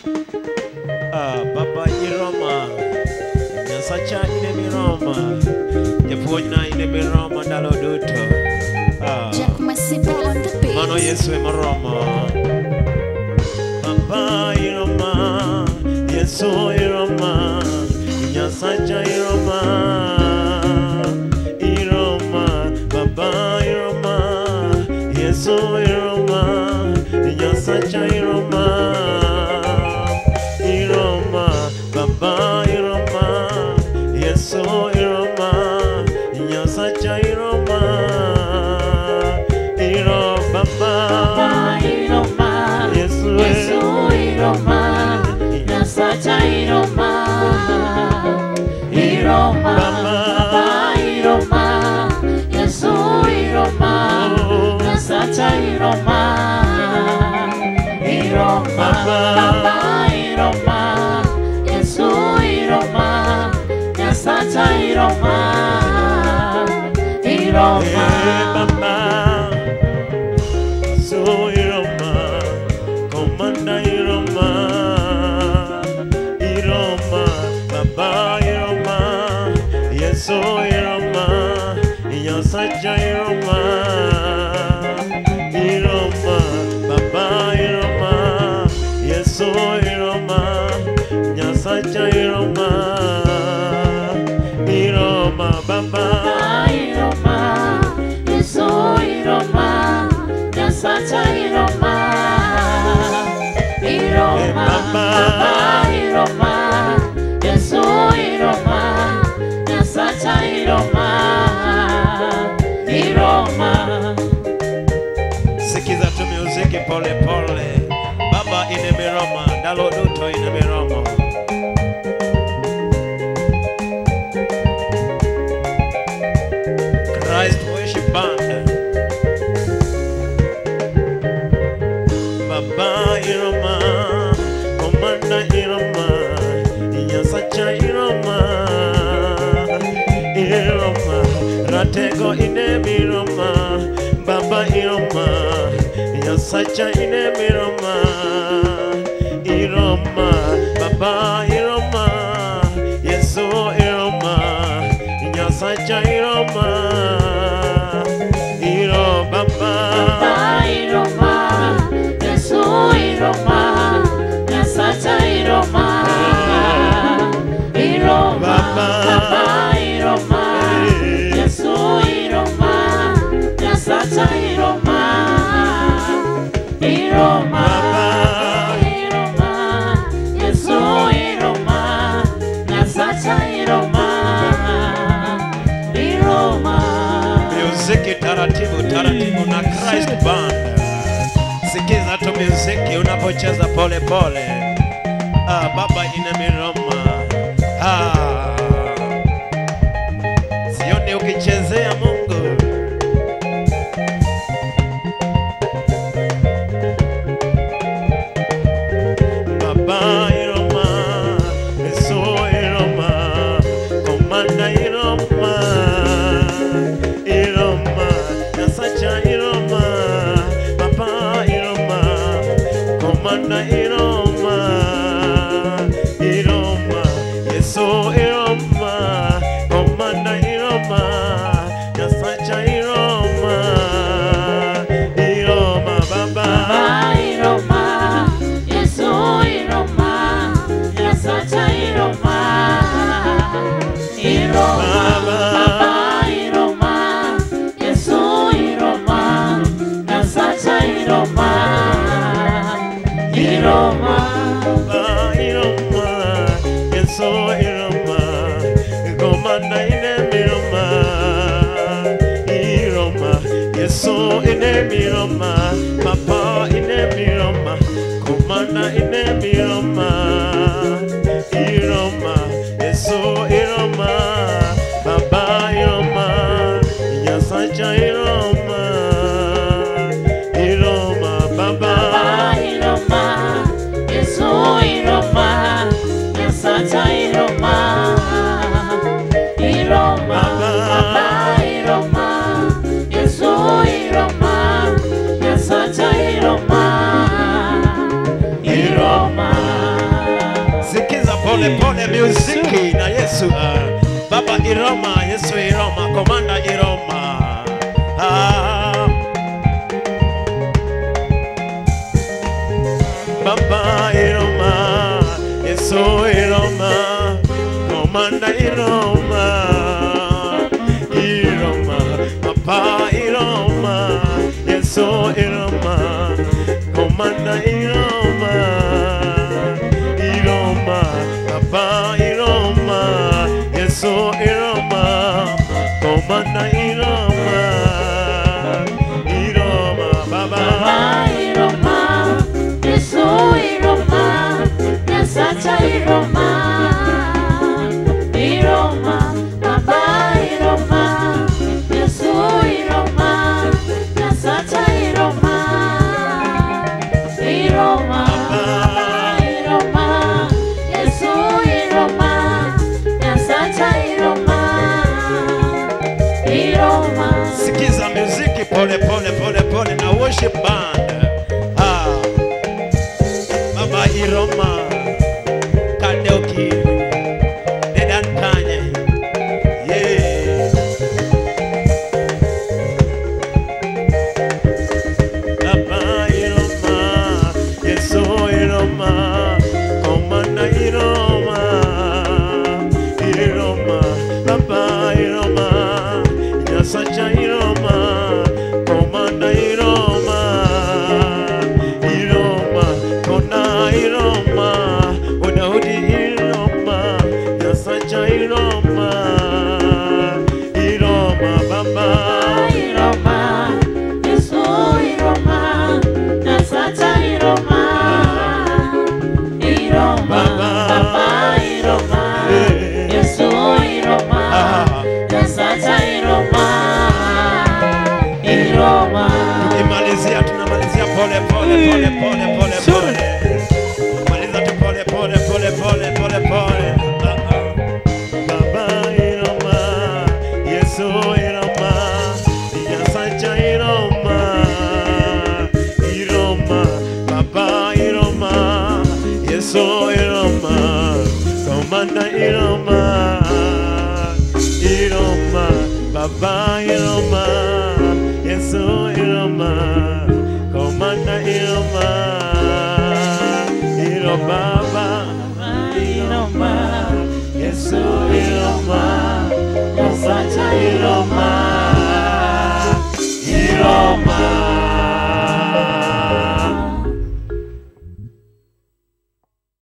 Baba Iroma, Nyasacha ine miroma, Japuona ine miroma ndalo duto. Jack Masibo on the beat. Mano Yesu maroma. Baba Iroma, Yesu Iroma, Nyasacha Iroma, Iroma, Baba Iroma, Yesu Iroma, Nyasacha Iroma, Iroma, Baba Iroma, Yesu Iroma, Nyasacha Iroma, Iroma, Baba Iroma, Yesu Iroma, Nyasacha Iroma, Iroma, Baba Iroma, Yesu Iroma, Nyasacha Iroma, Iroma, Baba Iroma, Yesu Iroma, Nyasacha Iroma, Iroma, Baba So Iroma, Commander Iroma, Iroma, Baba Iroma, Yesu Iroma, Nyasacha Iroma, Iroma, Baba Iroma, Yesu Iroma, Nyasacha Iroma, Iroma, Baba Iroma, Yesu Iroma, Nyasacha Iroma, Iroma, Baba Iroma, Yesu Iroma, Nyasacha Iroma, Iroma. Sikiza tu muziki pole pole. Baba ine miroma, ndalo duto ine miroma. Christ Worship Band. Baba Iroma, Commander Iroma, Nyasacha Iroma, Iroma, Ratego ine miroma, Baba Iroma, Nyasacha ine miroma, Iroma, Baba Iroma, Yesu Iroma, Nyasacha Iroma, Iroma, Baba Iroma, Yesu Iroma, Nyasacha Iroma, Iroma, Baba Iroma, Yesu Iroma, Nyasacha Iroma, Iroma, Iroma, Yesu Iroma, Nyasacha Iroma, Iroma. Muziki taratibu taratibu na Christ Band. Sikiza tu muziki unapocheza pole pole. Baba ina miroma. Sioni ukichezea Mungu. Baba Iroma, Yesu Iroma, Commander Iroma, Iroma, Nyasacha Iroma, Baba Iroma, Commander Iroma, Iroma, Yesu Iroma, Commander Iroma, Nyasacha Iroma, Iroma, Baba Iroma, Yesu Iroma, Nyasacha Iroma, Iroma, Baba Iroma, Yesu Iroma, Nyasacha Iroma, Iroma, Iroma, Yesu Iroma, Commander ine miroma, Iroma, Yesu ine miroma, Papa ine miroma, Commander ine miroma, Iroma, Yesu Iroma, Baba Iroma, Nyasacha Iroma, Iroma, Baba Iroma, Yesu Iroma, Nyasacha Iroma, Iroma, Baba Iroma, Yesu Iroma, Nyasacha Iroma, Iroma. pole pole muziki na Yesu. Baba Iroma, Yesu Iroma, Komanda Iroma. Baba Iroma, Yesu Iroma, Komanda Iroma. Iroma, Papa Iroma, Yesu Iroma, Komanda Iroma. Iroma, Papa Iroma, Yesu Iroma, Komanda Iroma. Iroma, Baba Iroma, Yesu Iroma, Yasata Iroma. Iroma, Papa Iroma, Yesu Iroma, Yasata Iroma. Iroma, Papa Iroma, Yesu Iroma, Yasata Iroma. Iroma. sikiza muziki pole pole pole pole na worship band. Baba Iroma, Kadoki, Dedan Kanye. Yeah. Baba Iroma, Yesu Iroma, Komanda Iroma. Iroma, Baba Iroma, Yasacha Iroma, Komanda Iroma. Iroma, Kona Iroma, Odaudi Iroma, Yasacha Iroma. Iroma, Baba Iroma, Yesu Iroma, Yasata Iroma. Iroma, Papa Iroma, Yesu Iroma, Yasata Iroma. Iroma. Tunamalizia pole pole pole pole pole pole. Maliza tu pole pole pole pole pole pole. Baba Iroma, Yesu Iroma, Yasacha Iroma. Iroma, Baba Iroma, Yesu Iroma, Komanda Iroma. Iroma, Baba Iroma, Yesu Iroma, Komanda Iroma. Iroma, Baba Iroma, Yesu Iroma, Yasata Iroma.